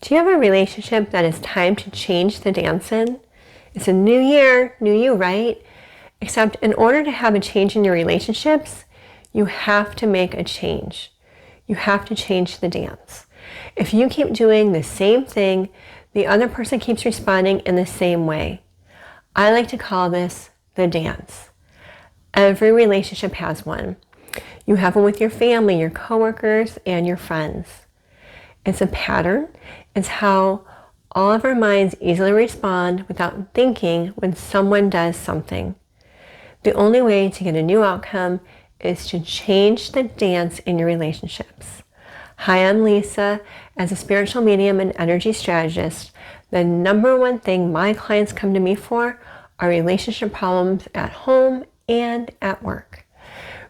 Do you have a relationship that is time to change the dance in? It's a new year, new you, right? Except in order to have a change in your relationships, you have to make a change. You have to change the dance. If you keep doing the same thing, the other person keeps responding in the same way. I like to call this the dance. Every relationship has one. You have one with your family, your coworkers, and your friends. It's a pattern. It's how all of our minds easily respond without thinking when someone does something. The only way to get a new outcome is to change the dance in your relationships. Hi, I'm Lisa. As a spiritual medium and energy strategist, the number one thing my clients come to me for are relationship problems at home and at work.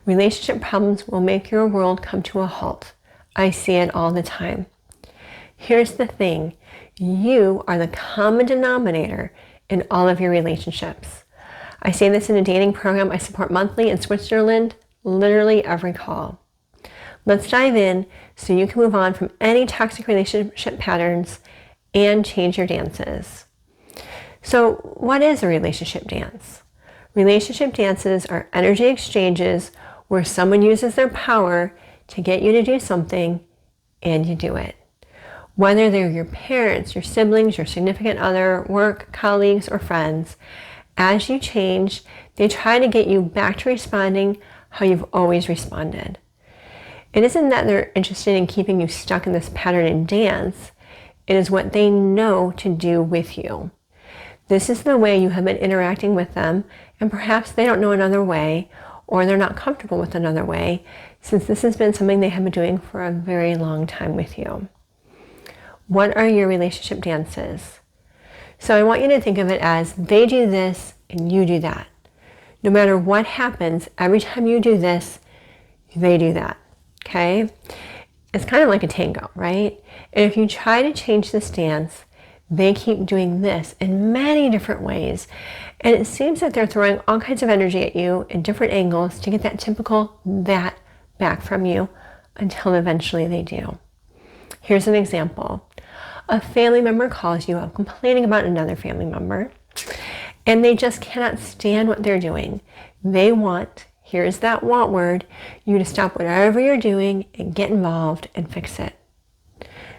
Relationship problems will make your world come to a halt. I see it all the time. Here's the thing. You are the common denominator in all of your relationships. I say this in a dating program I support monthly in Switzerland, literally every call. Let's dive in so you can move on from any toxic relationship patterns and change your dances. So what is a relationship dance? Relationship dances are energy exchanges where someone uses their power to get you to do something and you do it. Whether they're your parents, your siblings, your significant other, work, colleagues, or friends, as you change, they try to get you back to responding how you've always responded. It isn't that they're interested in keeping you stuck in this pattern and dance. It is what they know to do with you. This is the way you have been interacting with them, and perhaps they don't know another way, or they're not comfortable with another way, since this has been something they have been doing for a very long time with you. What are your relationship dances? So I want you to think of it as they do this and you do that. No matter what happens, every time you do this, they do that. Okay? It's kind of like a tango, right? And if you try to change this dance, they keep doing this in many different ways. And it seems that they're throwing all kinds of energy at you in different angles to get that typical that back from you until eventually they do. Here's an example. A family member calls you up complaining about another family member, and they just cannot stand what they're doing. They want, here's that want word, you to stop whatever you're doing and get involved and fix it.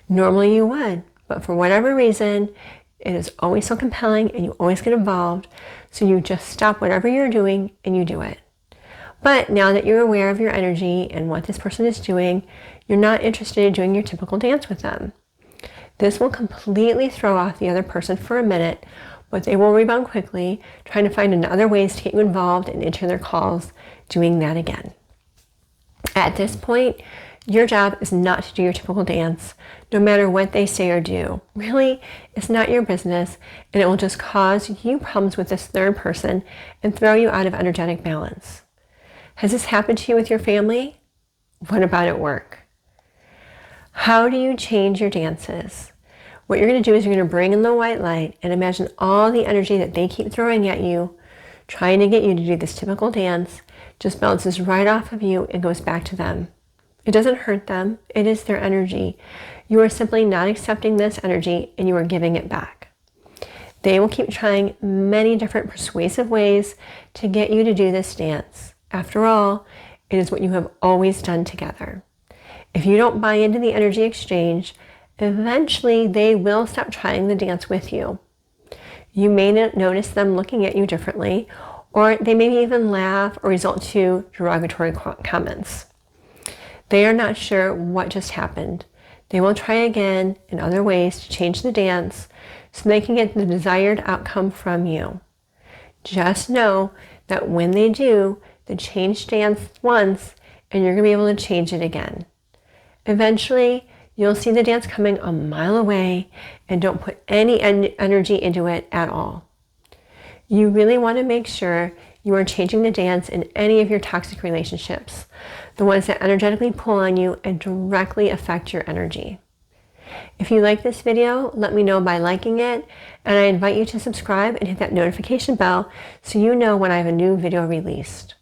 Normally you would, but for whatever reason, it is always so compelling and you always get involved, so you just stop whatever you're doing and you do it. But now that you're aware of your energy and what this person is doing, you're not interested in doing your typical dance with them. This will completely throw off the other person for a minute, but they will rebound quickly, trying to find other ways to get you involved and enter their calls, doing that again. At this point, your job is not to do your typical dance, no matter what they say or do. Really, it's not your business, and it will just cause you problems with this third person and throw you out of energetic balance. Has this happened to you with your family? What about at work? How do you change your dances? What you're going to do is you're going to bring in the white light and imagine all the energy that they keep throwing at you, trying to get you to do this typical dance, just bounces right off of you and goes back to them. It doesn't hurt them. It is their energy. You are simply not accepting this energy and you are giving it back. They will keep trying many different persuasive ways to get you to do this dance. After all, it is what you have always done together. If you don't buy into the energy exchange, eventually they will stop trying the dance with you. You may notice them looking at you differently, or they may even laugh or resort to derogatory comments. They are not sure what just happened. They will try again in other ways to change the dance so they can get the desired outcome from you. Just know that when they do, they change dance once and you're going to be able to change it again. Eventually, you'll see the dance coming a mile away and don't put any energy into it at all. You really want to make sure you are changing the dance in any of your toxic relationships, the ones that energetically pull on you and directly affect your energy. If you like this video, let me know by liking it, and I invite you to subscribe and hit that notification bell so you know when I have a new video released.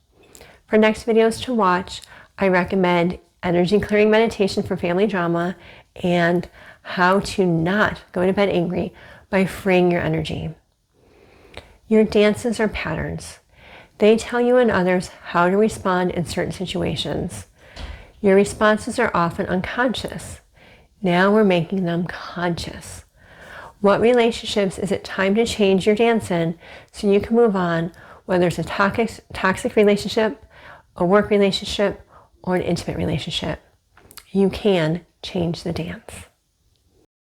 For next videos to watch, I recommend energy clearing meditation for family drama and how to not go to bed angry by freeing your energy. Your dances are patterns. They tell you and others how to respond in certain situations. Your responses are often unconscious. Now we're making them conscious. What relationships is it time to change your dance in so you can move on, whether it's a toxic relationship, a work relationship, or an intimate relationship? You can change the dance.